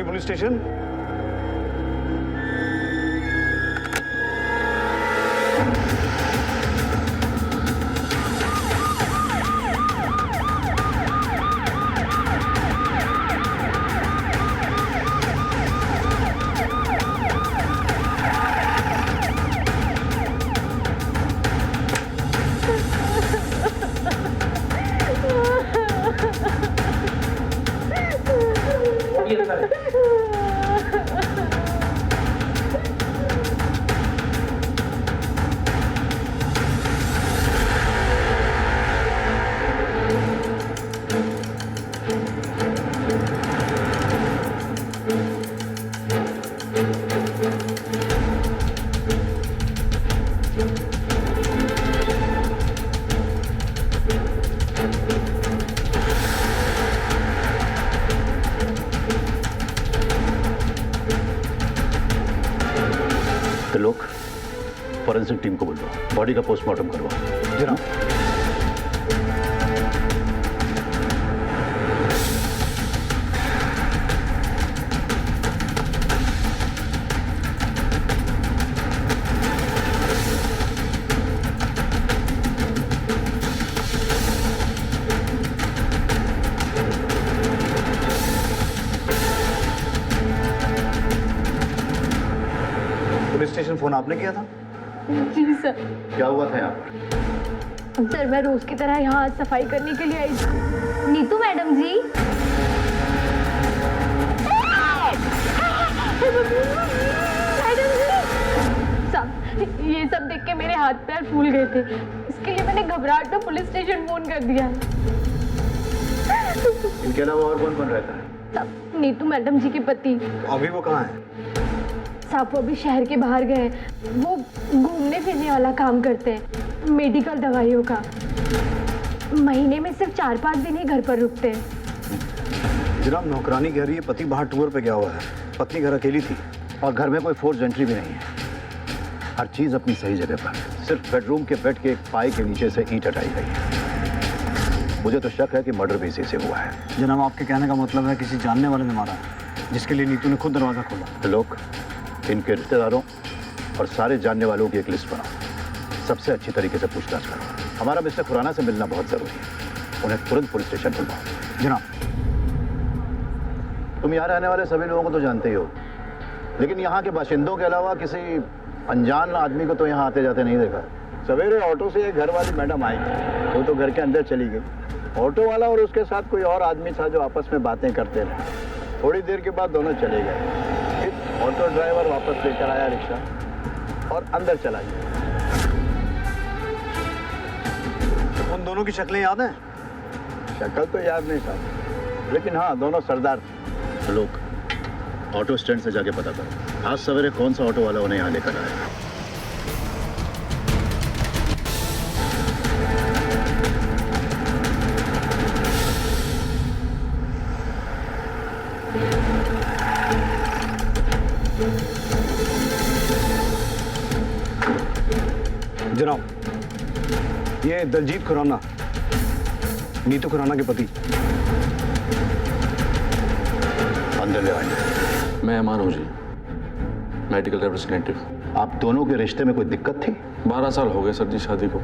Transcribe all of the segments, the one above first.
नौकरानी police station. लोग forensic team को बुलवाओ, बॉडी का पोस्टमार्टम करवाओ। जनाब। पुलिस स्टेशन फोन आपने किया था? जी सर। क्या हुआ था यहाँ पर? सर मैं रोज की तरह यहाँ सफाई करने के लिए आई थी। नीतू मैडम जी। सब ये सब देख के मेरे हाथ पैर फूल गए थे। इसके लिए मैंने घबराहट में पुलिस स्टेशन फोन कर दिया। इनके अलावा और कौन कौन रहता है? सब नीतू मैडम जी के पति। अभी वो कहाँ है? साहब वो अभी शहर के बाहर गए हैं। वो घूमने फिरने वाला काम करते हैं, मेडिकल दवाइयों का। महीने में सिर्फ 4-5 दिन ही घर पर रुकते हैं। जनाब नौकरानी कह रही है पति बाहर टूर पे गया हुआ है, पत्नी घर अकेली थी और घर में कोई फोर्स एंट्री भी नहीं है। हर चीज अपनी सही जगह पर है। सिर्फ बेडरूम के बेड के एक पाई के नीचे से ईंट हटाई गई है। मुझे तो शक है कि मर्डर भी इसी से हुआ है। जनाब आपके कहने का मतलब है किसी जानने वाले ने मारा है, जिसके लिए नीतू ने खुद दरवाजा खोला। लोग इनके रिश्तेदारों और सारे जानने वालों की एक लिस्ट बनाओ, सबसे अच्छी तरीके से पूछताछ करो। हमारा मिस्टर खुराना से मिलना बहुत जरूरी है। उन्हें तुरंत पुलिस स्टेशन बुलवाओ। जनाब। तुम यहाँ रहने वाले सभी लोगों को तो जानते ही हो, लेकिन यहाँ के बाशिंदों के अलावा किसी अनजान आदमी को तो यहाँ आते जाते नहीं देखा। सवेरे ऑटो से एक घर वाली मैडम आई थी, वो तो घर के अंदर चली गई। ऑटो वाला और उसके साथ कोई और आदमी था जो आपस में बातें करते रहे। थोड़ी देर के बाद दोनों चले गए। फिर ऑटो ड्राइवर वापस लेकर आया रिक्शा और अंदर चला गया। उन दोनों की शक्लें याद हैं? शक्ल तो याद नहीं साहब, लेकिन हाँ दोनों सरदार थे। लोग ऑटो स्टैंड से जाके पता करो आज सवेरे कौन सा ऑटो वाला उन्हें यहाँ लेकर आया। जनाब ये दलजीत खुराना, नीतू खुराना के पति। अंदर ले आएंगे। मैं अमान हूँ जी, मेडिकल रिप्रेजेंटेटिव। आप दोनों के रिश्ते में कोई दिक्कत थी? 12 साल हो गए सर जी शादी को।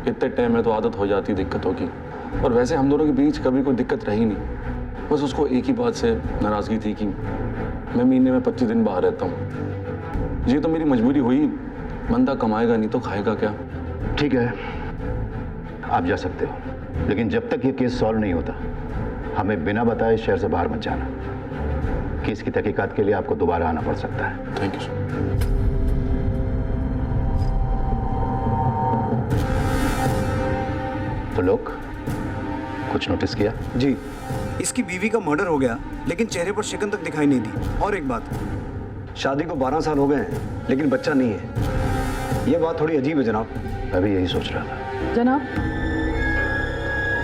इतने टाइम में तो आदत हो जाती दिक्कतों की, और वैसे हम दोनों के बीच कभी कोई दिक्कत रही नहीं। बस उसको एक ही बात से नाराज़गी थी कि मैं महीने में 25 दिन बाहर रहता हूँ। ये तो मेरी मजबूरी हुई, बंदा कमाएगा नहीं तो खाएगा क्या। ठीक है, आप जा सकते हो, लेकिन जब तक ये केस सॉल्व नहीं होता हमें बिना बताए शहर से बाहर मत जाना। केस की तहकीकात के लिए आपको दोबारा आना पड़ सकता है। Thank you sir. तो लोग कुछ नोटिस किया? जी, इसकी बीवी का मर्डर हो गया, लेकिन चेहरे पर शिकन तक दिखाई नहीं दी। और एक बात, शादी को 12 साल हो गए हैं, लेकिन बच्चा नहीं है। ये बात थोड़ी अजीब है जनाब। मैं भी यही सोच रहा था। जनाब,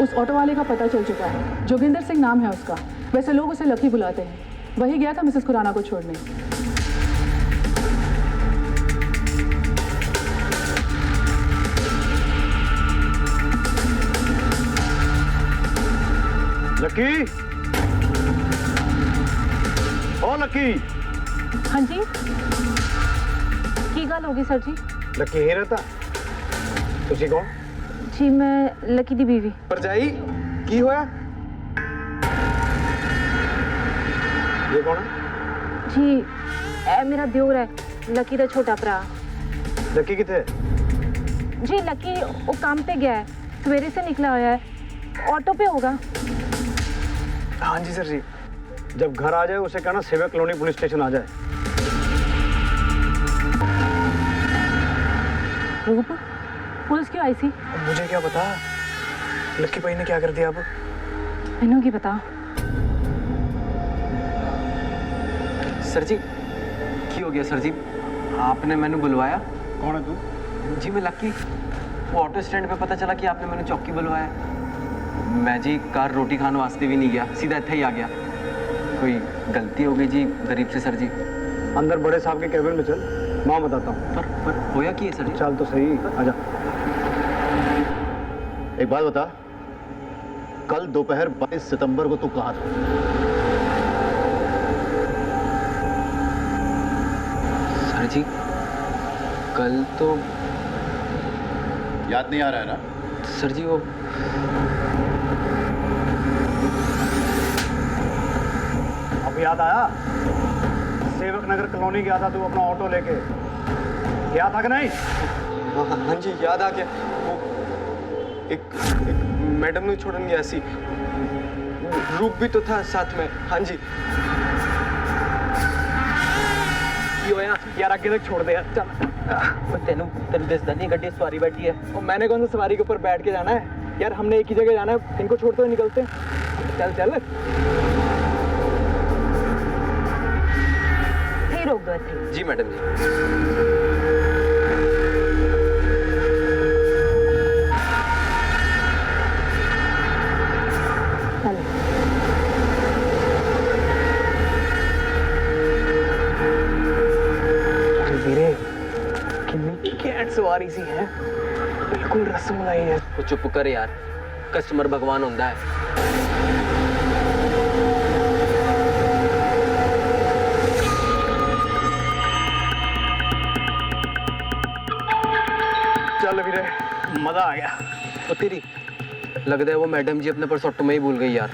उस ऑटो वाले का पता चल चुका है। जोगिंदर सिंह नाम है उसका। वैसे लोग उसे लकी बुलाते हैं। वही गया था मिसेस खुराना को छोड़ने। लकी, ओ लकी। लक्की हाँ जी की गल होगी सर जी? लक्की ही रहता तुझे कौन जी मैं लकी दी बीवी। परजाई की होया? ये कौन है जी ए मेरा दियोर है, लकी दा छोटा भरा। लक्की किथे जी लकी वो काम पे गया है, सवेरे से निकला हुआ है, ऑटो पे होगा। हाँ जी सर जी, जब घर आ जाए उसे कहना सेवा कॉलोनी पुलिस स्टेशन आ जाए। रूप पुलिस क्यों आई सी? अब मुझे क्या पता लक्की भाई ने क्या कर दिया अब। इन्हों की बता। सर जी की हो गया सर जी? आपने मैंने बुलवाया? कौन है तू? जी मैं लक्की। वो ऑटो स्टैंड पे पता चला कि आपने मैंने चौकी बुलवाया। मैं जी कार रोटी खाने वास्ते भी नहीं गया, सीधा इतना ही आ गया। कोई गलती हो गई जी गरीब से सर जी। अंदर बड़े साहब के कैबिन में चल, मैं बताता हूँ। पर होया की है सर जी? चल तो सही, आजा। एक बात बता, कल दोपहर 22 सितंबर को तू कहाँ था? सर जी कल तो याद नहीं आ रहा है ना? सर जी वो अब याद आया? सेवक नगर कॉलोनी गया था तू अपना ऑटो लेके, गया था कि नहीं? हाँ जी याद आ गया। वो एक मैडम ने छोड़न गया सी, रूप भी तो था साथ में। हाँ जी यार आगे तक छोड़ दे यार, चल। तेनू दसदा नहीं गड्डी सवारी बैठी है। और मैंने कौन सा सवारी के ऊपर बैठ के जाना है यार, हमने एक ही जगह जाना है, इनको छोड़ते हुए निकलते हैं। चल चल। फिर रोक दो इतनी। जी मैडम जी। वीरे कितनी कैट सवारी सी है, बिल्कुल रसमलाई है। वो चुप कर यार, कस्टमर भगवान होता है। चल वीरे, मजा आ गया। तो तेरी लगता है वो मैडम जी अपने पर्स ऑटो में ही भूल गई यार,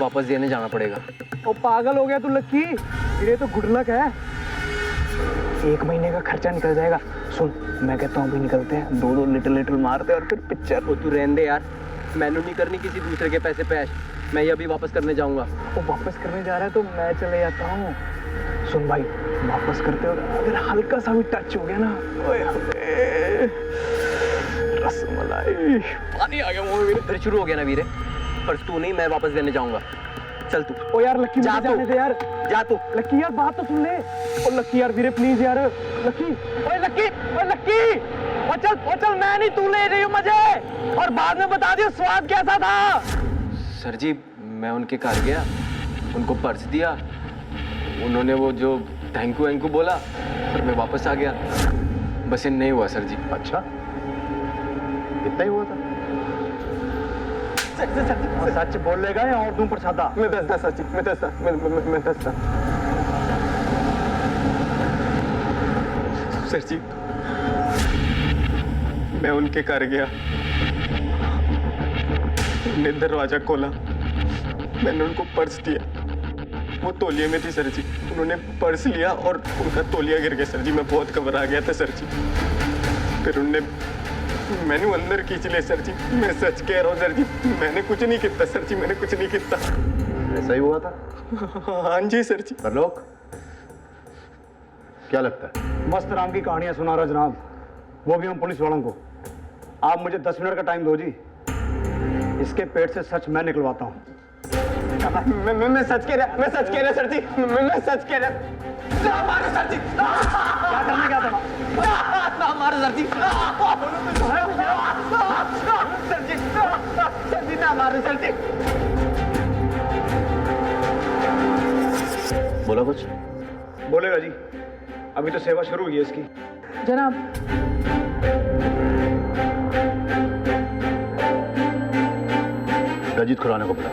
वापस देने जाना पड़ेगा। ओ पागल हो गया तू लक्की, ये तो गुड लक है। 1 महीने का खर्चा निकल जाएगा। सुन मैं कहता हूँ अभी निकलते हैं, 2-2 लिटिल मारते और फिर पिक्चर। वो तू रहने दे यार, मैंने नहीं करनी किसी दूसरे के पैसे पे ऐश। मैं ये अभी वापस करने जाऊंगा। वो वापस करने जा रहा है तो मैं चले जाता हूँ। सुन भाई, वापस करते हो अगर हल्का सा भी टच हो गया ना, ओए होए, रसमलाई, पानी आ गया मुंह में। फिर शुरू हो गया ना वीरे, पर्स तू नहीं, मैं वापस देने जाऊंगा। चल तू। ओ यार लक्की जा मुझे जाने तू। दे यार। जा तू। लक्की यार बात तो सुन ले। ओ लक्की यार वीरे प्लीज यार, लक्की, ओए लक्की, ओए लक्की, ओ चल, मैं नहीं, तू ले रही हूँ मुझे, और बाद में बता दियो स्वाद कैसा था। सर जी मैं उनके घर गया, उनको पर्स दिया, उन्होंने वो जो थैंक यू बोला, और मैं वापस आ गया। बस ये नहीं हुआ सर जी। अच्छा इतना ही हुआ था? सच बोलेगा या और दूं प्रसादा? मैं दसदा सर जी, मैं दसदा सर जी। मैं उनके घर गया, उन्होंने दरवाजा खोला, मैंने उनको पर्स दिया, वो तौलिए में थी सर जी। उन्होंने पर्स लिया और उनका तौलिया गिर गया सर जी। मैं बहुत घबरा गया था सर जी। फिर उनने मैंने अंदर खींच लिया सर जी। मैं सच कह रहा हूँ सर जी, मैंने कुछ नहीं किया सर जी, मैंने कुछ नहीं किया। ऐसा ही हुआ था? हाँ जी सर जी। परलोक क्या लगता है? मस्त राम की कहानियां सुना रहा जनाब, वो भी हम पुलिस वालों को। आप मुझे 10 मिनट का टाइम दो जी, इसके पेट से सच मैं निकलवाता हूँ। मैं सच कह रहा, मैं सच कह रहा सर जी, मैं सच कह रहा। ना मारो सर जी, क्या करना क्या था? ना मारो सर जी, सर जी ना मारो सर जी। बोला कुछ? बोलेगा जी, अभी तो सेवा शुरू हुई है इसकी। जनाब रजीत खुराना को बुला।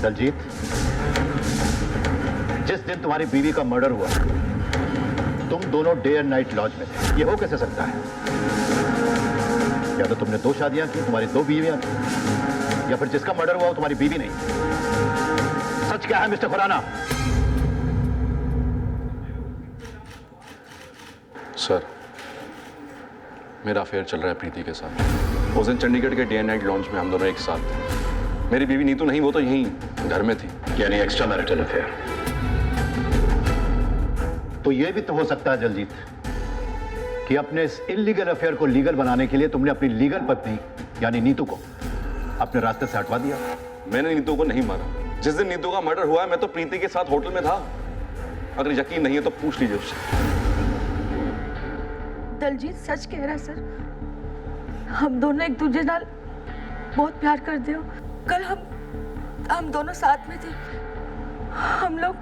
दलजीत, जिस दिन तुम्हारी बीवी का मर्डर हुआ तुम दोनों डे एंड नाइट लॉज में थे। ये हो कैसे सकता है? या तो तुमने 2 शादियां की, तुम्हारी 2 बीवियां थी, या फिर जिसका मर्डर हुआ वो तुम्हारी बीवी नहीं। सच क्या है मिस्टर खुराना? सर, मेरा अफेयर चल रहा है प्रीति के साथ। उस दिन चंडीगढ़ के डे एंड नाइट लॉन्च में हम दोनों एक साथ थे। मेरी बीवी नीतू नहीं, वो तो यहीं घर में थी। यानी एक्स्ट्रा मैरिटल अफेयर। तो यह भी तो हो सकता है दलजीत कि अपने इस इलीगल अफेयर को लीगल बनाने के लिए तुमने अपनी लीगल पत्नी यानी नीतू को अपने रास्ते से हटवा दिया। मैंने नीतू को नहीं मारा। जिस दिन नीतू का मर्डर हुआ है मैं तो प्रीति के साथ होटल में था। अगर यकीन नहीं है तो पूछ लीजिए उससे। दलजीत सच कह रहा है सर। हम दोनों एक दूसरे नाल बहुत प्यार करते हो। कल हम दोनों साथ में थे। हम लोग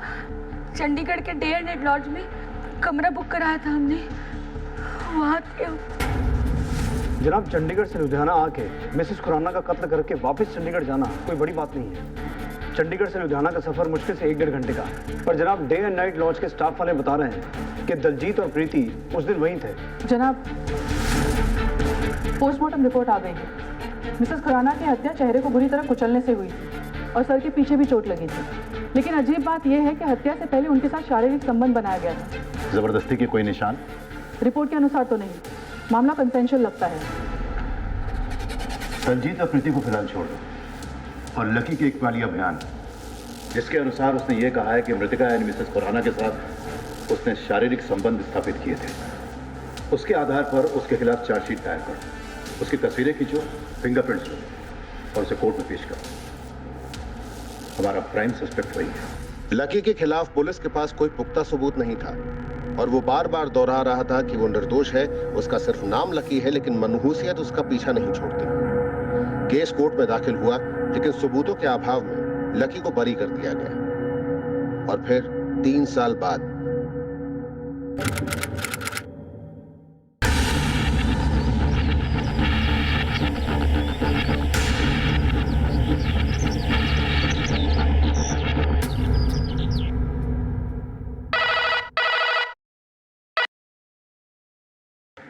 चंडीगढ़ के डे एंड नाइट लॉज में कमरा बुक कराया था हमने, वहाँ थे हम। जनाब, चंडीगढ़ से लुधियाना आके मिसेस खुराना का कत्ल करके वापस चंडीगढ़ जाना कोई बड़ी बात नहीं है। चंडीगढ़ से लुधियाना का सफर मुश्किल से 1-1.5 घंटे का है। पर जनाब, डे एंड नाइट लॉज के स्टाफ वाले बता रहे हैं कि दलजीत और प्रीति उस दिन वहीं थे। जनाब, पोस्टमार्टम रिपोर्ट आ गई है। मिसेस खुराना की हत्या चेहरे को बुरी तरह कुचलने से हुई थी और सर के पीछे भी चोट लगी थी। लेकिन अजीब बात यह है कि हत्या से पहले उनके साथ शारीरिक संबंध बनाया गया था। जबरदस्ती के कोई निशान? रिपोर्ट के अनुसार तो नहीं। मामला कंसेंशुअल लगता है। दलजीत और प्रीति को फिलहाल छोड़ दो और लकी के एक वाली अभियान, जिसके अनुसार उसने ये कहा है कि मृतिका यानी मिसेस खुराना के साथ उसने शारीरिक संबंध स्थापित किए थे, उसके आधार पर उसके खिलाफ चार्जशीट दायर करो, उसकी तस्वीरें खींचो, फिंगरप्रिंट्स लो और उसे कोर्ट में पेश करो। हमारा प्राइम सस्पेक्ट वही है। लकी के खिलाफ पुलिस के पास कोई पुख्ता सबूत नहीं था और वो बार बार दोहरा रहा था कि वो निर्दोष है। उसका सिर्फ नाम लकी है, लेकिन मनहूसियत उसका पीछा नहीं छोड़ती। केस कोर्ट में दाखिल हुआ, लेकिन सबूतों के अभाव में लकी को बरी कर दिया गया और फिर 3 साल बाद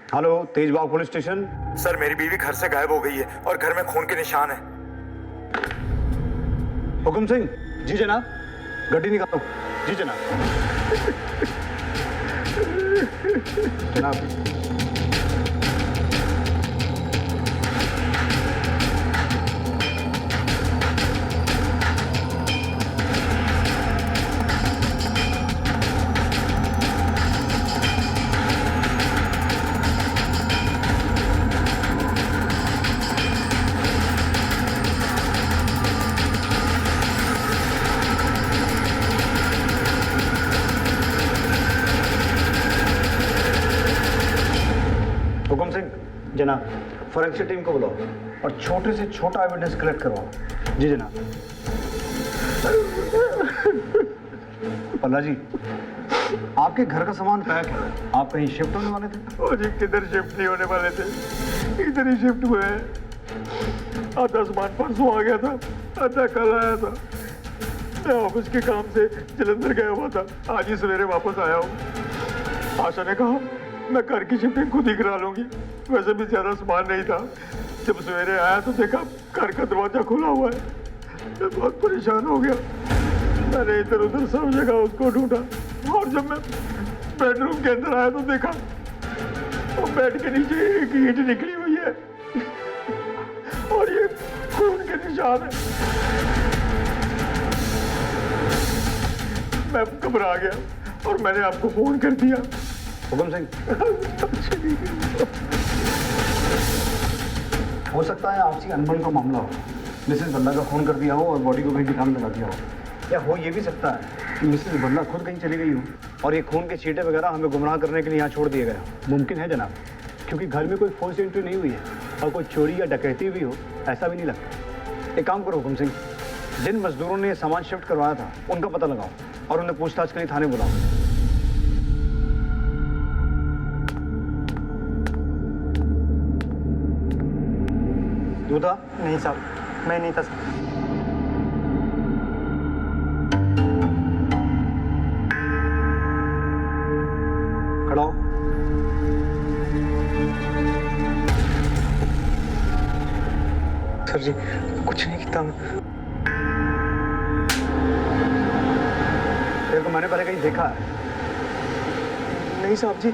हेलो, तेजबाग पुलिस स्टेशन। सर, मेरी बीवी घर से गायब हो गई है और घर में खून के निशान है। हुकुम सिंह। जी जनाब। गड्डी निकालो। जी जनाब। जनाब, हुकुम सिंह। जनाब, फॉरेंसिक टीम को बुलाओ और छोटे से छोटा एविडेंस कलेक्ट करवाओ। जी जनाब। पल्ला जी, आपके घर का सामान पैक है, आप कहीं शिफ्ट होने वाले थे? ओ जी, किधर शिफ्ट नहीं होने वाले थे, इधर ही शिफ्ट हुए हैं। आधा सामान परसों आ गया था, आधा कल आया था। मैं ऑफिस के काम से जलंधर गया हुआ था, आज ही सवेरे वापस आया हूँ। आशा ने कहा मैं घर की शिफ्टिंग खुद ही करा लूंगी। वैसे भी ज्यादा सामान नहीं था। जब सवेरे आया तो देखा घर का दरवाजा खुला हुआ है। मैं बहुत परेशान हो गया। मैंने इधर उधर सब जगह उसको ढूंढा और जब मैं बेडरूम के अंदर आया तो देखा वो बेड के नीचे एक ईंट निकली हुई है और ये खून के निशान है। मैं घबरा गया और मैंने आपको फोन कर दिया। हुकुम सिंह। हो सकता है आपसी अनबन का मामला हो, मिसेस बल्ला का खून कर दिया हो और बॉडी को कहीं ठिकाने लगा दिया हो। या हो ये भी सकता है कि मिसेस बल्ला खुद कहीं चली गई हो और ये खून के छींटे वगैरह हमें गुमराह करने के लिए यहाँ छोड़ दिए गए हो। मुमकिन है जनाब, क्योंकि घर में कोई फोर्स एंट्री नहीं हुई है और कोई चोरी या डकैती भी हो ऐसा भी नहीं लगता। एक काम करो हुकुम सिंह, जिन मजदूरों ने सामान शिफ्ट करवाया था उनका पता लगाओ और उन्हें पूछताछ के लिए थाने बुलाओ। नहीं साहब, मैं नहीं था साहब। जी कुछ नहीं किया मैं। तेरे को मैंने पहले कहीं देखा है? नहीं साहब जी,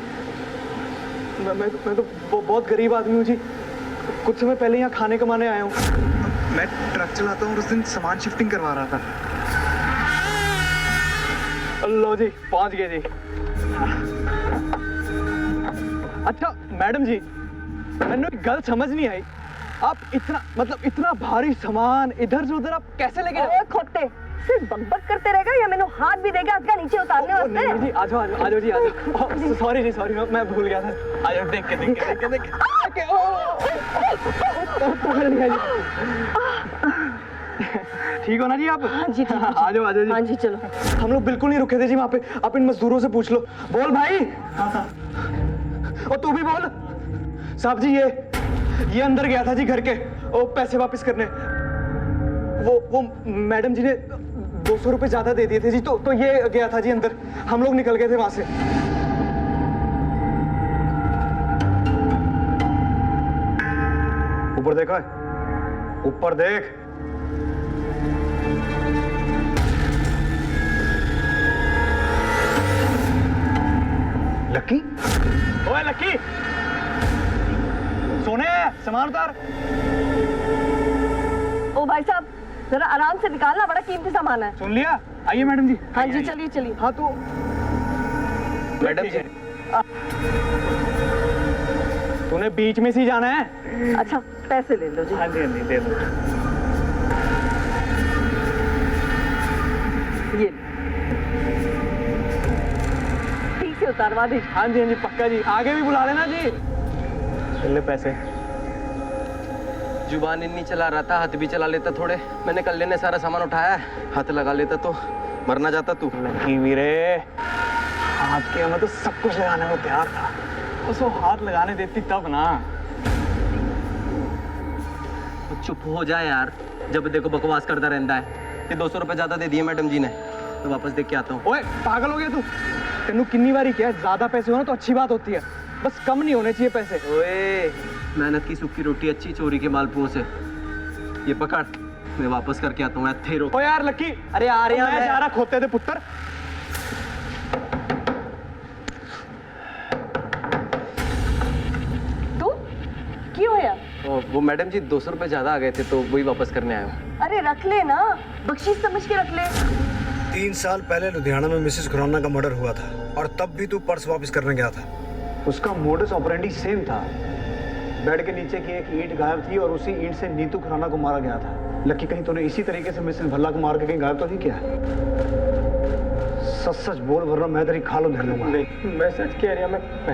मैं तो बहुत गरीब आदमी हूँ जी। कुछ समय पहले यहाँ खाने कमाने आया हूँ। मैं ट्रक चलाता हूँ और उस दिन सामान शिफ्टिंग करवा रहा था। लो जी पहुँच गए जी। अच्छा मैडम जी, मैंने एक गल समझ नहीं आई, आप इतना भारी सामान इधर से उधर आप कैसे लेके ओए खोते, सिर्फ बकबक करते रहेगा या मैंने हाथ भी देगा इसका नीचे उतारने वास्ते? नहीं जी, आ जाओ जी, आ जाओ। सॉरी जी, सॉरी, मैं भूल गया था। आ जाओ, देख के पकड़ लिया जी। ठीक हो ना जी आप? हाँ जी, ठीक है। आ जाओ जी। हाँ जी, चलो। हम लोग बिल्कुल नहीं रुके थे जी वहाँ पे। आप इन मजदूरों से पूछ लो। बोल भाई। और तू भी बोल। साहब जी ये अंदर गया था जी घर के पैसे वापस करने। वो मैडम जी ने 200 रुपए ज्यादा दे दिए थे जी, तो ये गया था जी अंदर। हम लोग निकल गए थे वहां से। ऊपर देखा है? ऊपर देख। लक्की? ओए लक्की, सोने सामान उतार। ओ भाई साहब, जरा आराम से निकालना, बड़ा कीमती सामान है। सुन लिया? आइए मैडम जी। हाँ जी, चलिए चलिए। हाँ तो मैडम जी, तूने बीच में से जाना है। अच्छा, पैसे ले लो जी। हाँ जी, दे दो। ये ठीक से उतारवा दीजिए। हाँ जी, पक्का जी। आगे भी बुला लेना जी। ले पैसे। जुबान इन्नी चला रहा था, हाथ भी चला लेता थोड़े। मैंने कल लेने सारा सामान उठाया है, हाथ लगा लेता तो मर ना जाता तू। लक्की वीरे, हाथ के मैं तो सब कुछ लगाने को तैयार था, उसको हाथ लगाने देती तब ना। तो चुप हो जा यार, जब देखो बकवास करता रहता है। ये 200 रुपए ज्यादा दे दिए मैडम जी ने, तो वापस देख के आता हूँ। ओए पागल हो गया तू? तेनू कितनी बारी किया है, ज्यादा पैसे हो ना तो अच्छी बात होती है, बस कम नहीं होने चाहिए पैसे। ओए, मेहनत की सूखी रोटी अच्छी, चोरी के मालपुओं से। ये पकड़, मैं वापस करके आता हूँ। थे रो। ओ यार लक्की, अरे आ रहे मैं जा रहा खोते थे पुत्र। तू क्यों होया? वो मैडम जी 200 रुपए ज्यादा आ गए थे, तो वही वापस करने आया हूँ। अरे रख ले ना, बख्शीश समझ के रख ले। 3 साल पहले लुधियाना में मिसेस खुराना का मर्डर हुआ था और तब भी तू पर्स वापस करने गया था। उसका मोडस ऑपरेंडी सेम था। बेड के नीचे की एक ईंट गायब थी और उसी ईंट से नीतू खुराना को मारा गया था। लक्की, कहीं तूने इसी तरीके से मिसेस भल्ला को मार के कहीं गायब तो नहीं किया? सच सच बोल, वरना मैं तेरी खाल उधेड़ लूंगा। नहीं, मैं सच कह रहा।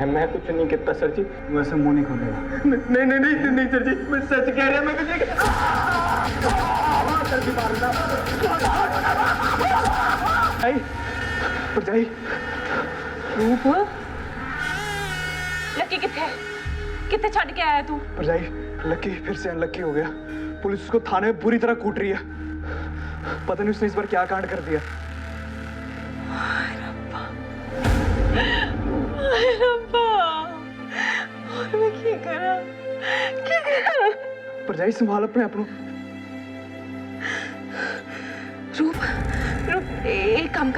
मैं कुछ नहीं कहता सर जी। वैसे मुंह नहीं खोलेगा। नहीं सर जी, मैं सच कह रहा। मैं कुछ नहीं कहता। रूप, लक्की कितने छड़ के आया तू? परजाई, लक्की फिर से अनलक्की हो गया। पुलिस उसको थाने में बुरी तरह कूट रही है। पता नहीं उसने इस बार क्या कांड कर दिया। और मैं क्या करा? परजाई संभाल अपने आप। रूप एक काम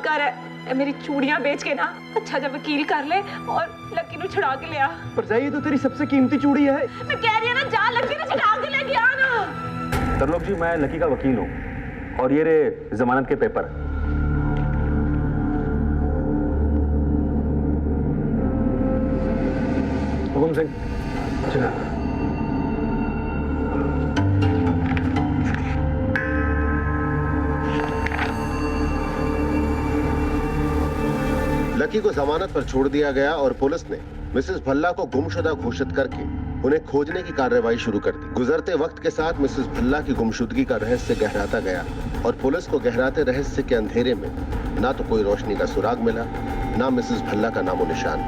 कर, मेरी चूड़ियां बेच के ना अच्छा जब वकील कर ले और लक्की ਨੂੰ छुड़ा के ले आ। परजाई, ये तो तेरी सबसे कीमती चूड़ी है। मैं कह रही हूँ ना, जा लक्की ने छुड़ा के लेके आ ना। तरलोक जी, मैं लकी का वकील हूँ और ये रे जमानत के पेपर। हुकुम सिंह, चला। लकी को जमानत पर छोड़ दिया गया और पुलिस ने मिसेस भल्ला को गुमशुदा घोषित करके उन्हें खोजने की कार्रवाई शुरू कर दी। गुजरते वक्त के साथ मिसेस भल्ला की गुमशुदगी का रहस्य गहराता गया और पुलिस को गहराते रहस्य के अंधेरे में ना तो कोई रोशनी का सुराग मिला, ना मिसेस भल्ला का नामो निशान।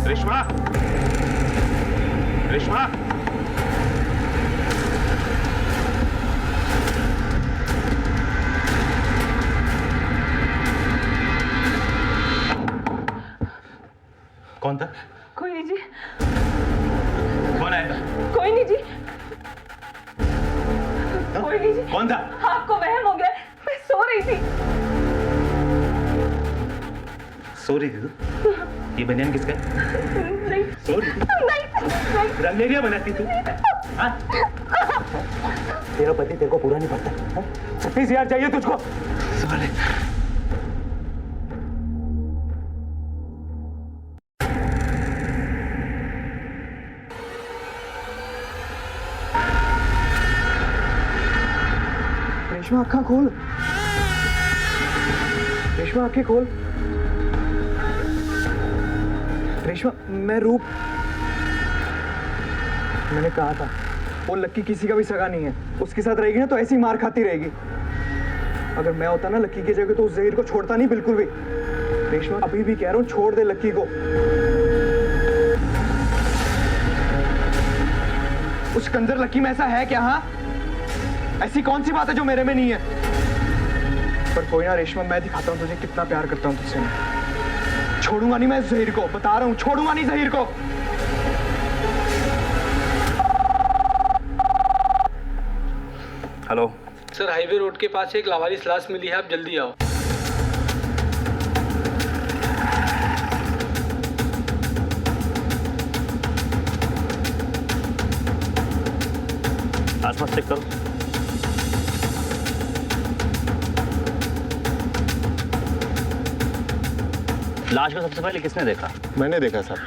रेशमा, रेशमा, कौन था? कोई नहीं जी, कौन आया था? कोई नहीं जी, कोई नहीं जी। कौन था? आपको वहम हो गया, मैं सो रही थी। सो रही थी तू? ये बनियान किसका है? नहीं सो रही थी? नहीं, रंगेरिया बनाती तू? हाँ? तेरा पति तेरे को पूरा नहीं पड़ता? 36,000 चाहिए तुझको? साले। रेशमा आँखें खोल, रेशमा आँखें खोल। रेशमा, मैं रूप, मैंने कहा था वो लक्की किसी का भी सगा नहीं है। उसके साथ रहेगी ना तो ऐसी मार खाती रहेगी। अगर मैं होता ना लक्की की जगह तो उस जहीर को छोड़ता नहीं बिल्कुल भी। रेशमा, अभी भी कह रहा हूँ छोड़ दे लक्की को। उस कंजर लक्की में ऐसा है क्या? हाँ, ऐसी कौन सी बात है जो मेरे में नहीं है? पर कोई ना रेशमा, मैं दिखाता हूँ तुझे कितना प्यार करता हूँ तुझसे। मैं छोड़ूंगा नहीं, मैं जहीर को बता रहा हूँ, छोड़ूंगा नहीं जहीर को। हेलो सर, हाईवे रोड के पास एक लावारिस लाश मिली है, आप जल्दी आओ। आसपास चेक करो। लाश को सबसे पहले किसने देखा? मैंने देखा सर।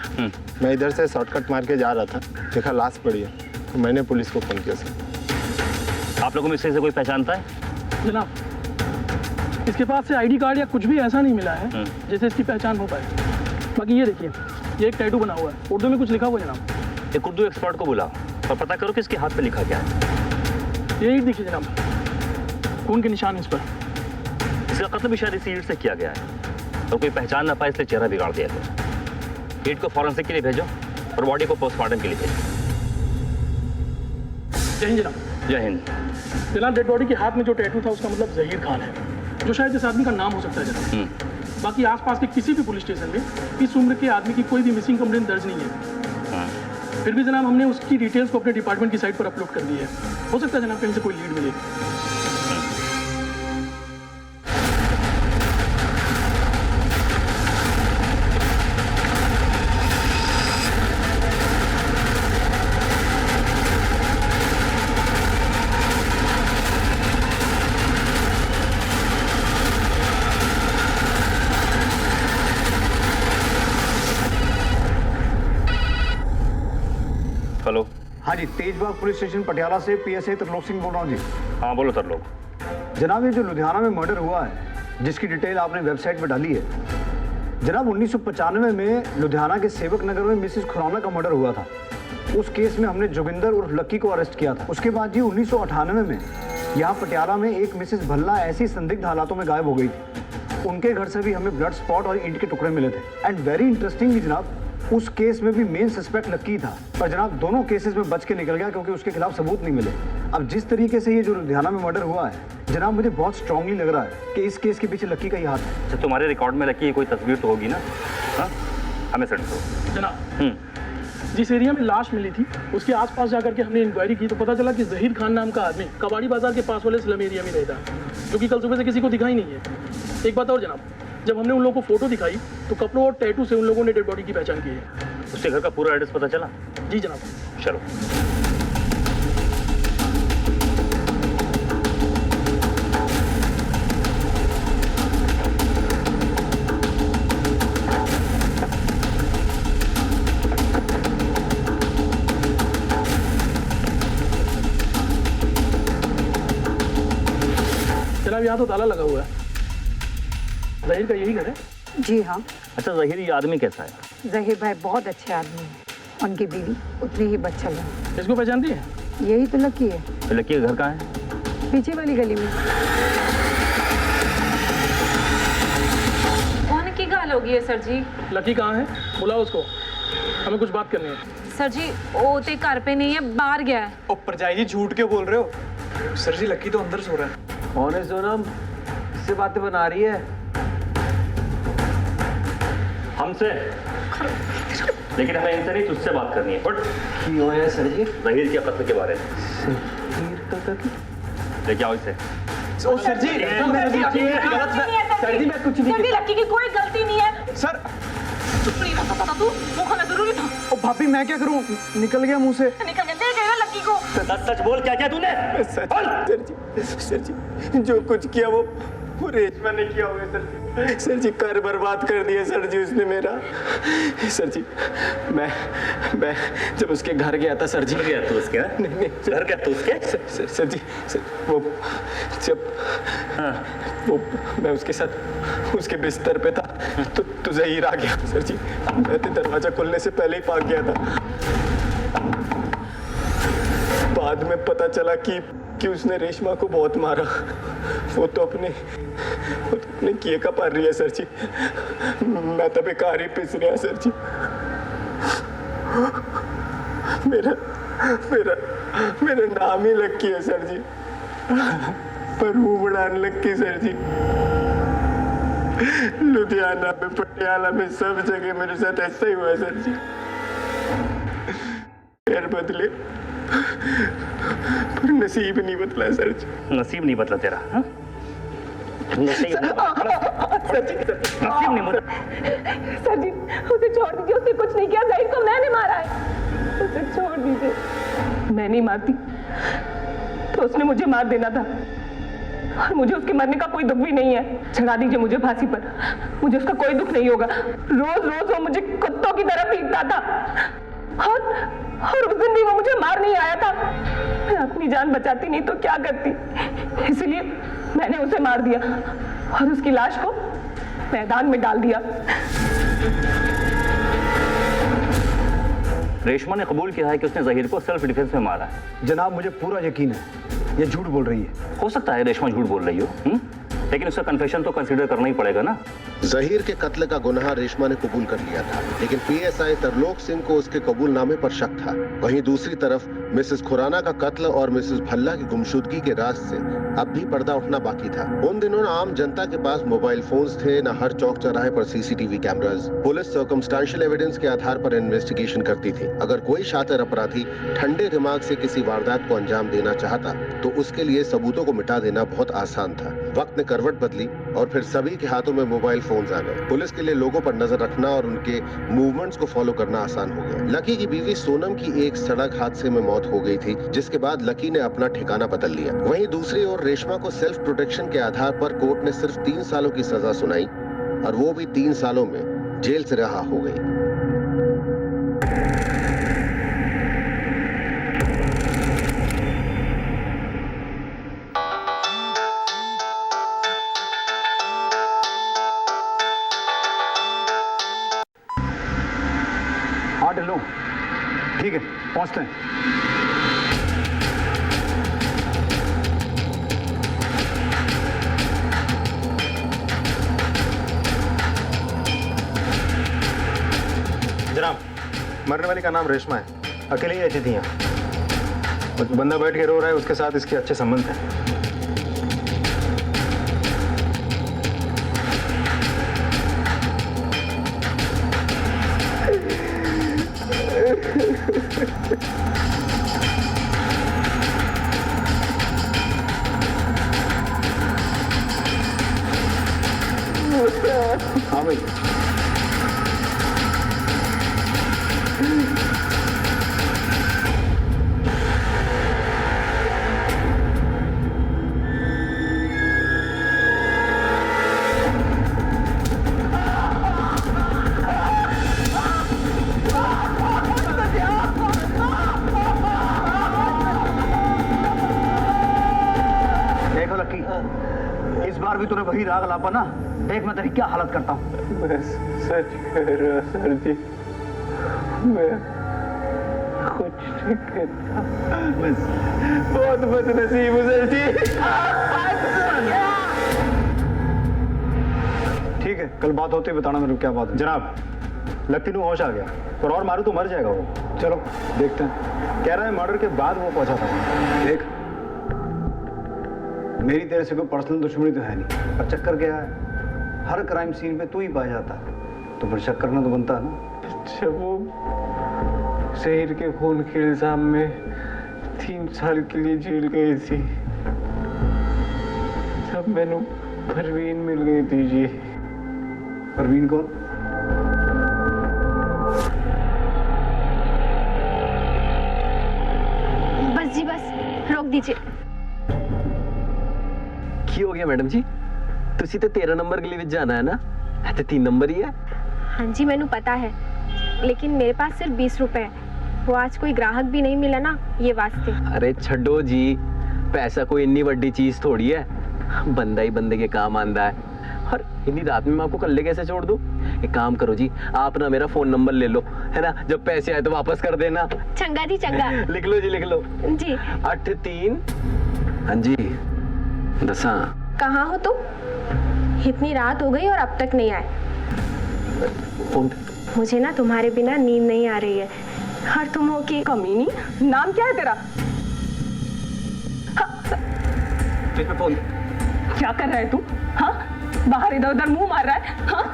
मैं इधर से शॉर्टकट मार के जा रहा था, देखा लाश पड़ी है, तो मैंने पुलिस को फोन किया सर। आप लोगों में इससे कोई पहचानता है? जनाब, इसके पास से आईडी कार्ड या कुछ भी ऐसा नहीं मिला है जिससे इसकी पहचान हो पाए। बाकी ये देखिए, ये एक टैटू बना हुआ है, उर्दू में कुछ लिखा हुआ है जनाब। एक उर्दू एक्सपर्ट को बुलाओ और पता करो कि इसके हाथ पे लिखा क्या है। ये ईंट देखिए जनाब, खून के निशान इस पर। इसका कत्ल भी शायद इसी ईंट से किया गया है और कोई पहचान ना पाए इसलिए चेहरा बिगाड़ दिया गया। ईंट को फॉरेंसिक के लिए भेजो और बॉडी को पोस्टमार्टम के लिए भेजो। जय हिंद जनाब। जय हिंद। जनाब, डेड बॉडी के हाथ में जो टैटू था उसका मतलब जहीर खान है, जो शायद इस आदमी का नाम हो सकता है जनाब। बाकी आसपास के किसी भी पुलिस स्टेशन में इस उम्र के आदमी की कोई भी मिसिंग कंप्लेंट दर्ज नहीं है। फिर भी जनाब, हमने उसकी डिटेल्स को अपने डिपार्टमेंट की साइट पर अपलोड कर दी है। हो सकता है जनाब कहीं से कोई लीड मिले। हेलो। हाँ जी, तेजबाग पुलिस स्टेशन पटियाला से पीएसए तरलोक सिंह बोल रहा हूँ जी। हाँ बोलो तरलोक। जनाब, ये जो लुधियाना में मर्डर हुआ है जिसकी डिटेल आपने वेबसाइट पर डाली है, जनाब 1995 में लुधियाना के सेवक नगर में मिसेस खुराना का मर्डर हुआ था। उस केस में हमने जोगिंदर उर्फ लक्की को अरेस्ट किया था। उसके बाद जी 1998 में यहाँ पटियाला में एक मिसेस भल्ला ऐसी संदिग्ध हालातों में गायब हो गई थी। उनके घर से भी हमें ब्लड स्पॉट और ईंट के टुकड़े मिले थे। एंड वेरी इंटरेस्टिंगली जनाब, उस केस में भी मेन सस्पेक्ट लक्की था, पर जनाब दोनों केसेस में बच के निकल गया क्योंकि उसके खिलाफ सबूत नहीं मिले। अब जिस तरीके से ये जो लुधियाना में मर्डर हुआ है जनाब, मुझे बहुत स्ट्रांगली लग रहा है कि इस केस के पीछे लक्की का ही हाथ है। अच्छा, तुम्हारे रिकॉर्ड में लक्की की कोई तस्वीर तो होगी ना? हाँ, हमें सेंड करो। जनाब, जिस एरिया में लाश मिली थी उसके आसपास जाकर के हमने इंक्वायरी की तो पता चला कि जहीर खान नाम का आदमी कबाड़ी बाजार के पास वाले स्लम एरिया में रहता है, जो कि कल सुबह से किसी को दिखाई नहीं है। एक बात और जनाब, जब हमने उन लोगों को फोटो दिखाई तो कपड़ों और टैटू से उन लोगों ने डेड बॉडी की पहचान की है। उसके घर का पूरा एड्रेस पता चला? जी जनाब। चलो। जनाब, यहाँ तो ताला लगा हुआ है। जहीर का यही घर है? जी हाँ। अच्छा, जहीर ये आदमी कैसा है? जहीर भाई बहुत अच्छे आदमी हैं। उनकी बीवी उतनी ही बच्चल है। इसको पहचानती है? यही तो लकी है। तो लक्की का घर कहाँ है? पीछे वाली गली में। कौन की गाल होगी है सर जी? लकी कहाँ है? बुलाओ उसको, हमें कुछ बात करनी है। सर जी, वो ते घर पे नहीं है, बाहर गया है। ऊपर जाइए जी, झूठ क्यों बोल रहे हो? सर जी, लक्की तो अंदर सो रहा है। कौन है सोनम? इससे बातें बना रही है? हम उनसे, लेकिन हमें इनसे नहीं तुझसे बात करनी है। बट सर जी जहीर के कत्ल के बारे में लेके आओ इसे। सर जी मैं कुछ नहीं। लक्की की कोई गलती नहीं है सर चुप नहीं रह सकता तू, वो खाना जरूरी था। ओ भाभी मैं क्या करूं, निकल गया मुंह से। निकल गया, दे गया लक्की को। सच सच बोल, क्या क्या तूने? सर जी जो कुछ किया वो रेशमा ने किया होगा सर जी। सर जी कर बर्बाद कर दिया सर जी उसने मेरा। सर जी मैं जब उसके घर गया था सर जी। गया तू उसके? नहीं घर गया तू उसके? सर जी वो जब वो मैं उसके साथ उसके बिस्तर पे था तो जहीर आ गया सर जी। मैं तो दरवाजा खुलने से पहले ही भाग गया था। बाद में पता चला कि उसने रेशमा को बहुत मारा। वो तो अपने किए का पार रही है सर जी। मैं तो बेकार ही पिस रहा सर जी। मेरा नाम ही लक्की है सर जी, पर वो बुढ़ान लक्की सर जी। लुधियाना में, पटियाला में, सब जगह मेरे साथ ऐसा ही हुआ है सर जी। पैर बदले पर नसीब नहीं बदला सर जी। नसीब नहीं बदला तेरा? हाँ? नसीब नहीं बदला। सर जी उसे छोड़ दीजिए, उसने कुछ नहीं किया, जहीर को मैंने मारा है, उसे छोड़ दीजिए। मैं नहीं मारती तो उसने मुझे मार देना था, और मुझे उसके मरने का कोई दुख भी नहीं है। चढ़ा दीजिए मुझे फांसी पर, मुझे उसका कोई दुख नहीं होगा। रोज रोज वो मुझे कुत्तों की तरह पीटता था, और उस दिन भी वो मुझे मार नहीं आया था। मैं अपनी जान बचाती नहीं तो क्या करती, इसलिए मैंने उसे मार दिया और उसकी लाश को मैदान में डाल दिया। रेशमा ने कबूल किया है कि उसने जहीर को सेल्फ डिफेंस में मारा है। जनाब मुझे पूरा यकीन है ये झूठ बोल रही है। हो सकता है रेशमा झूठ बोल रही हो, लेकिन उसका कन्फेशन तो कंसीडर करना ही पड़ेगा ना। जहीर के कत्ल का गुनाह रेशमा ने कबूल कर लिया था, लेकिन पीएसआई तरलोक सिंह को उसके कबूलनामे पर शक था। वहीं दूसरी तरफ मिसेस खुराना का कत्ल और मिसेस भल्ला की गुमशुदगी के राज से अब भी पर्दा उठना बाकी था। उन दिनों न आम जनता के पास मोबाइल फोन्स थे, न हर चौक चौराहे पर CCTV cameras. Police circumstantial evidence के आधार पर इन्वेस्टिगेशन करती थी। अगर कोई शातिर अपराधी ठंडे दिमाग से किसी वारदात को अंजाम देना चाहता तो उसके लिए सबूतों को मिटा देना बहुत आसान था। वक्त ने करवट बदली और फिर सभी के हाथों में मोबाइल फोन्स आ गए। पुलिस के लिए लोगों पर नजर रखना और उनके मूवमेंट्स को फॉलो करना आसान हो गया। लकी की बीवी सोनम की एक सड़क हादसे में मौत हो गई थी, जिसके बाद लकी ने अपना ठिकाना बदल लिया। वहीं दूसरी ओर रेशमा को सेल्फ प्रोटेक्शन के आधार पर कोर्ट ने सिर्फ 3 सालों की सजा सुनाई, और वो भी 3 सालों में जेल से रहा हो गई। हाँ ढिल्लो, ठीक है पहुंचते हैं। जनाब मरने वाली का नाम रेशमा है, अकेले ही रहती थी यहाँ। और बंदा बैठ के रो रहा है, उसके साथ इसके अच्छे संबंध हैं। हाँ भाई देखो लक्की, इस बार भी तूने वही राग लापा ना। देख मैं तेरी क्या हालत करता हूँ। बस सच कह रहा सर जी, मैं कुछ नहीं करता, बस बहुत बदनसीब हूँ सर जी। ठीक है कल बात होती है बताना मेरे को क्या बात है। जनाब लक्की को होश आ गया, और मारू तो मर जाएगा वो। चलो देखते हैं। कह रहा है मर्डर के बाद वो पहुंचा था। देख मेरी तेरे से कोई पर्सनल दुश्मनी तो है नहीं, पर चक्कर क्या है, हर क्राइम सीन पे तू ही पाया जाता है, तो फिर शक करना तो बनता है ना। जब वो शहर के खून के इल्जाम में 3 साल के लिए जेल गई थी तब मैंने परवीन मिल गई थी जी। परवीन कौन? बस जी बस, रोक दीजिए। की हो गया मैडम जी? तुसी तो 13 नंबर के लिए भी जाना है ना? तो 3 नंबर ही है। हाँ जी मैंने पता है, लेकिन मेरे पास सिर्फ 20 रुपए है। वो आज कोई ग्राहक भी नहीं मिला ना, ये वास्ते। अरे छड्डो जी, पैसा कोई इतनी बड़ी चीज थोड़ी है, बंदा ही बंदे के काम आंदा है। और इतनी रात में मैं आपको कल्ले कैसे छोड़ दूं? एक काम करो जी, आप ना मेरा फोन नंबर ले लो, है ना? जब पैसे आए तो वापस कर देना। चंगा जी चंगा। लिख लो जी, लिख लो जी। 83। हाँ जी, 10। कहाँ हो तुम? इतनी रात हो गई और अब तक नहीं आए। फोन। मुझे ना तुम्हारे बिना नींद नहीं आ रही है। और तुम हो कि कमीनी, नाम क्या है तेरा? फोन। क्या कर रहा है तू? हाँ, बाहर इधर उधर मुंह मार रहा है। हाँ,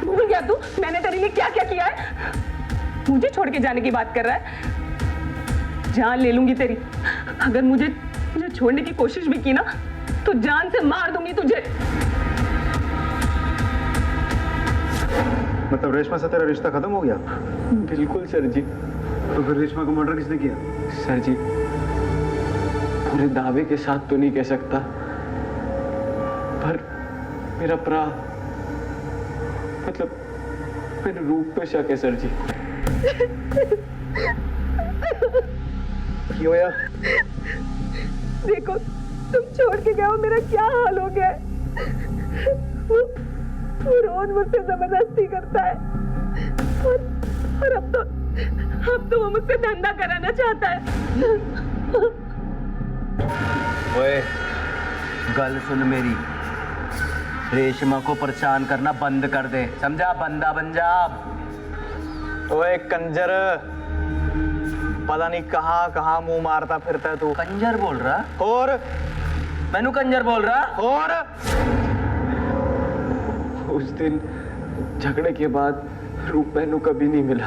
भूल गया तू मैंने तेरे लिए क्या क्या किया है? मुझे छोड़ के जाने की बात कर रहा है? जान ले लूंगी तेरी। अगर मुझे छोड़ने की कोशिश भी की ना तो जान से मार दूंगी तुझे। मतलब रेशमा से तेरा रिश्ता खत्म हो गया? बिल्कुल सर जी। तो फिर रेशमा का मर्डर किसने किया? सर जी, पूरे दावे के साथ तो नहीं कह सकता, पर मेरा मतलब मेरे रूप पे शक है सर जी। क्यों यार? देखो तुम छोड़ के गए हो, मेरा क्या हाल हो गया है। वो रोज मुझसे जबरदस्ती करता है और अब तो वो मुझसे धंधा कराना चाहता है। ओए, गल सुन मेरी, रेशमा को परेशान करना बंद कर दे, समझा? बंदा बन जा। ओए कंजर, पता नहीं कहाँ मुंह मारता फिरता है तू। कंजर बोल रहा? और मैनू कंजर बोल रहा? और उस दिन झगड़े के बाद रूप मैनू कभी नहीं मिला,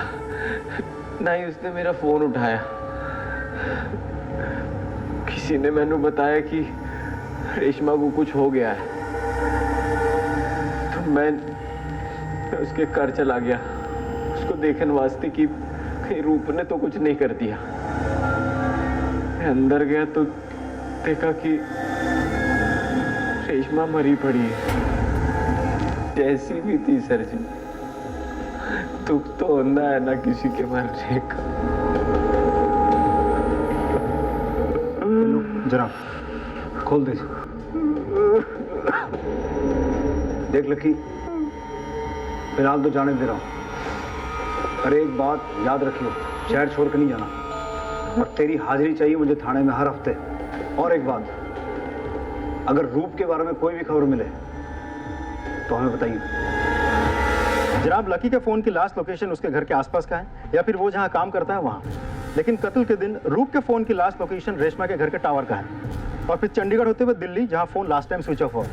ना ही उसने मेरा फोन उठाया। किसी ने मैनू बताया कि रेशमा को कुछ हो गया है, तो मैं उसके घर चला गया उसको देखने वास्ते कि कहीं रूप ने तो कुछ नहीं कर दिया। मैं अंदर गया तो देखा कि रेशमा मरी पड़ी है, जैसी भी थी सर जी। दुख तो होना है ना किसी के मरने का। जरा खोल दे। देख लकी, फिलहाल तो जाने दे रहा हूँ। अरे एक बात याद रखियो, शहर छोड़ कर नहीं जाना, और तेरी हाजिरी चाहिए मुझे थाने में हर हफ्ते। और एक बात, अगर रूप के बारे में कोई भी खबर मिले तो हमें बताइए। जनाब, लकी के फोन की लास्ट लोकेशन उसके घर के आसपास का है, या फिर वो जहां काम करता है वहां। लेकिन कत्ल के दिन रूप के फोन की लास्ट लोकेशन रेशमा के घर के टावर का है, और फिर चंडीगढ़ होते हुए दिल्ली, जहां phone last time switch off हुआ।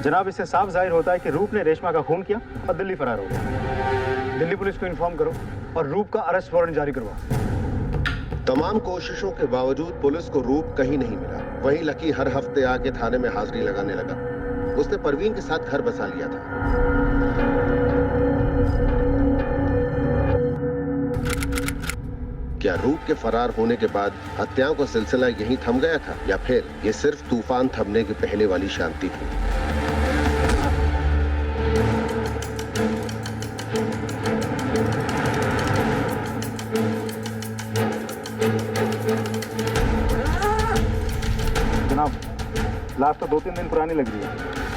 जनाब, इससे साफ जाहिर होता है कि रूप ने रेशमा का खून किया और दिल्ली फरार हो गया। दिल्ली पुलिस को इन्फॉर्म करो और रूप का अरेस्ट वारंट जारी करवाओ। तमाम कोशिशों के बावजूद पुलिस को रूप कहीं नहीं मिला। वहीं लकी हर हफ्ते आके थाने में हाजिरी लगाने लगा। उसने परवीन के साथ घर बसा लिया था। क्या रूप के फरार होने के बाद हत्याओं का सिलसिला यहीं थम गया था, या फिर ये सिर्फ तूफान थमने के पहले वाली शांति थी? जनाब, लाश तो 2-3 दिन पुरानी लग रही है।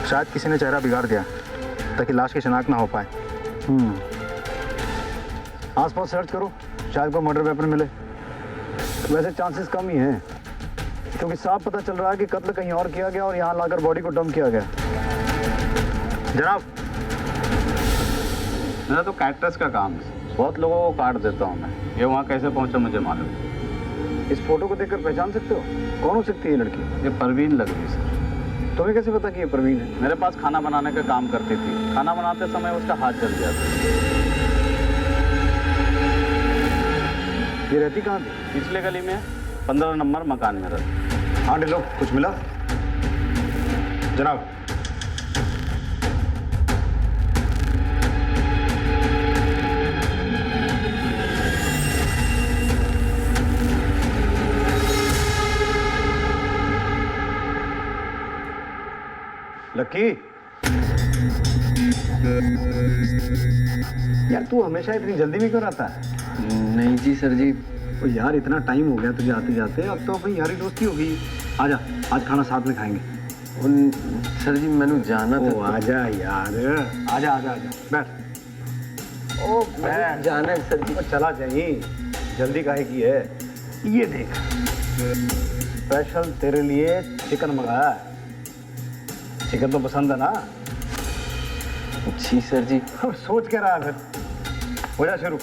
शायद किसी ने चेहरा बिगाड़ दिया ताकि लाश की शिनाख्त ना हो पाए। आसपास सर्च करो, शायद कोई मर्डर वेपन मिले। वैसे चांसेस कम ही हैं, क्योंकि साफ पता चल रहा है कि कत्ल कहीं और किया गया और यहाँ लाकर बॉडी को डंप किया गया। जनाब, मेरा तो कैक्टस का काम है, बहुत लोगों को काट देता हूँ मैं। ये वहाँ कैसे पहुँचा मुझे मालूम। इस फोटो को देखकर पहचान सकते हो कौन हो सकती है ये लड़की? ये परवीन लग रही सर। तुम्हें कैसे पता कि ये परवीन है? मेरे पास खाना बनाने का काम करती थी, खाना बनाते समय उसका हाथ जल गया था। ये रहती कहाँ थी? पिछले गली में 15 नंबर मकान में रहती। हाँ ढिल्लो, कुछ मिला? जनाब, लक्की, यार तू हमेशा इतनी जल्दी भी क्यों आता है? नहीं जी सर जी। ओ यार इतना टाइम हो गया तुझे आते जाते, अब तो अपनी यारी दोस्ती हो गई। आजा, आज खाना साथ में खाएंगे। सर जी मैंने जाना था। ओ आजा यार, आजा आजा आजा, बैठ। ओ बैठ। जाना है सर जी। चला जाइए, जल्दी काहे की है? ये देख, स्पेशल तेरे लिए चिकन मंगाया है। चिकन तो पसंद है ना? जी सर जी। सोच के रहा है फिर, हो जा शुरू।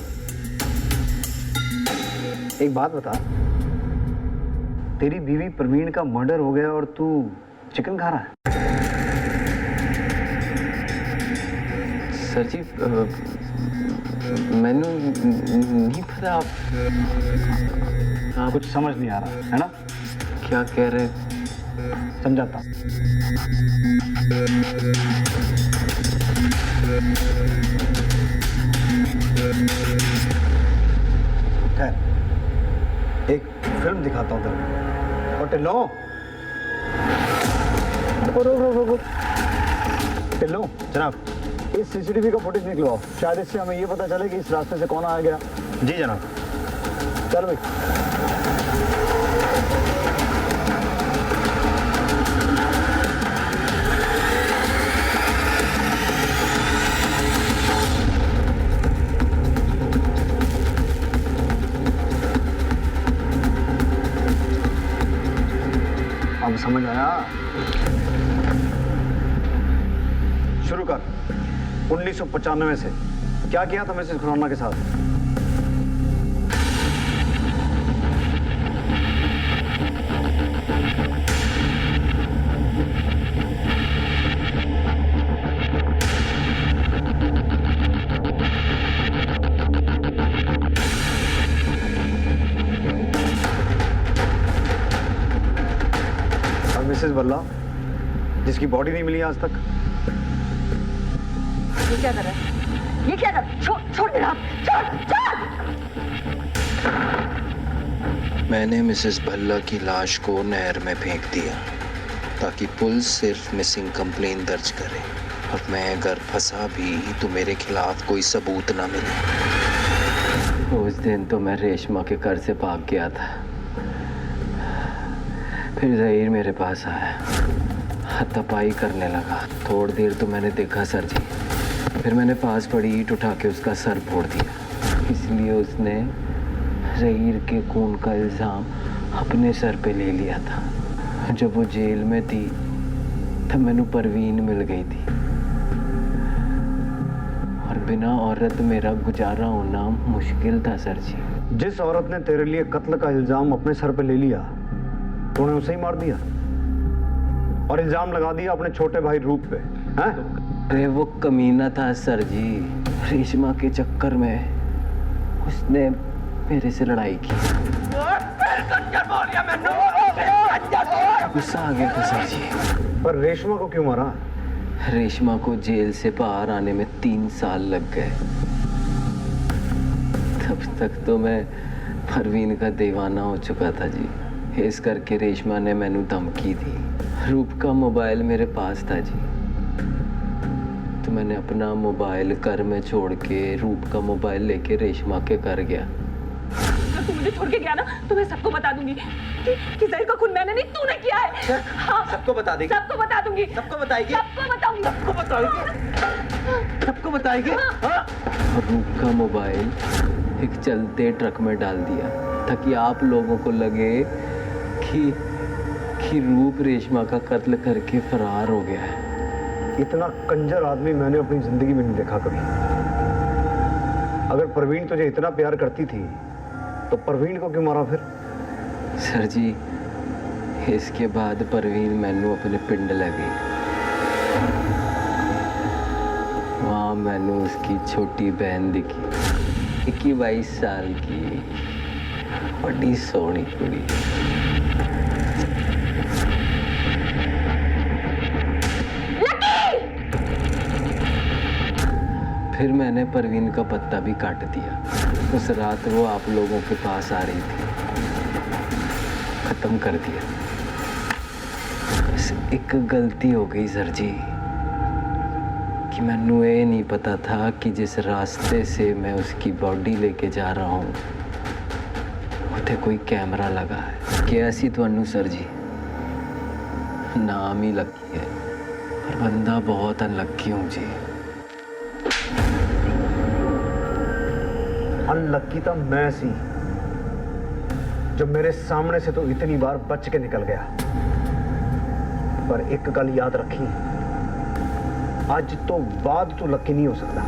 एक बात बता, तेरी बीवी प्रवीण का मर्डर हो गया और तू चिकन खा रहा है? सर जी मैंने नहीं पता। आप कुछ समझ नहीं आ रहा है ना? क्या कह रहे? समझाता। एक फिल्म दिखाता हूँ तेरे। और टिल्लो, टिल्लो जनाब, इस सीसीटीवी का फुटेज निकलवाओ। शायद इससे हमें ये पता चले कि इस रास्ते से कौन आ गया। जी जनाब। चल भाई। अब समझ आया? शुरू कर। 1995 से क्या किया था मिसेस खुराना के साथ? और मिसेस बल्ला, जिसकी बॉडी नहीं मिली आज तक? ये क्या कर रहा है? ये क्या कर? छोड़ दे आप, छोड़। मैंने मिसेस भल्ला की लाश को नहर में फेंक दिया ताकि पुलिस सिर्फ मिसिंग कंप्लेन दर्ज करे, और मैं अगर फंसा भी तो मेरे खिलाफ कोई सबूत ना मिले। उस दिन तो मैं रेशमा के घर से भाग गया था। फिर जहीर मेरे पास आया, हाथापाई करने लगा। थोड़ी देर तो मैंने देखा सर जी, फिर मैंने पास पड़ी ईंट उठा के उसका सर फोड़ दिया। इसलिए उसने जहीर के खून का इल्ज़ाम अपने सर पे ले लिया था। जब वो जेल में थी तब मैंने परवीन मिल गई थी, और बिना औरत मेरा गुजारा होना मुश्किल था सर जी। जिस औरत ने तेरे लिए कत्ल का इल्जाम अपने सर पे ले लिया, तूने उसे ही मार दिया और इल्जाम लगा दिया अपने छोटे भाई रूप पे, हैं? अरे वो कमीना था सर जी, रेशमा के चक्कर में उसने मेरे से लड़ाई की। गुस्सा आ गया था सर जी। पर रेशमा को क्यों मारा? रेशमा को जेल से बाहर आने में 3 साल लग गए। तब तक तो मैं परवीन का दीवाना हो चुका था जी। इस करके रेशमा ने मैनू धमकी दी। रूप का मोबाइल मेरे पास था जी, तो मैंने अपना मोबाइल घर में छोड़ के रूप का मोबाइल लेके रेशमा के घर गया। अगर तू मुझे छोड़ के गया ना तो मैं सबको बता दूंगी कि जहीर का खून मैंने नहीं, तूने किया है। हाँ, सबको बता देगी? सबको बता दूंगी। सबको बताएगी? सबको बताऊंगी। सबको बताएगी? सबको बताएगी? हाँ। रूप का मोबाइल एक चलते ट्रक में डाल दिया ताकि आप लोगों को लगे कि रूप रेशमा का कत्ल करके फरार हो गया है। इतना कंजर आदमी मैंने अपनी जिंदगी में नहीं देखा कभी। अगर परवीन तुझे इतना प्यार करती थी तो परवीन को क्यों मारा फिर? सर जी, इसके बाद परवीन मैनू अपने पिंड ले गई। वहाँ मैनू उसकी छोटी बहन दिखी, 21-22 साल की। बड़ी सोहनी कुड़ी। फिर मैंने परवीन का पत्ता भी काट दिया। उस रात वो आप लोगों के पास आ रही थी, खत्म कर दिया। बस एक गलती हो गई सर जी कि मैनू ये नहीं पता था कि जिस रास्ते से मैं उसकी बॉडी लेके जा रहा हूँ उते कोई कैमरा लगा है। क्या सी तुहानू सर जी, नाम ही लकी है पर बंदा बहुत अनलकी हूँ जी। अनलकी तो मैं सी जो मेरे सामने से तो इतनी बार बच के निकल गया। पर एक गल याद रखी, आज तो बाद तू लकी नहीं हो सकता।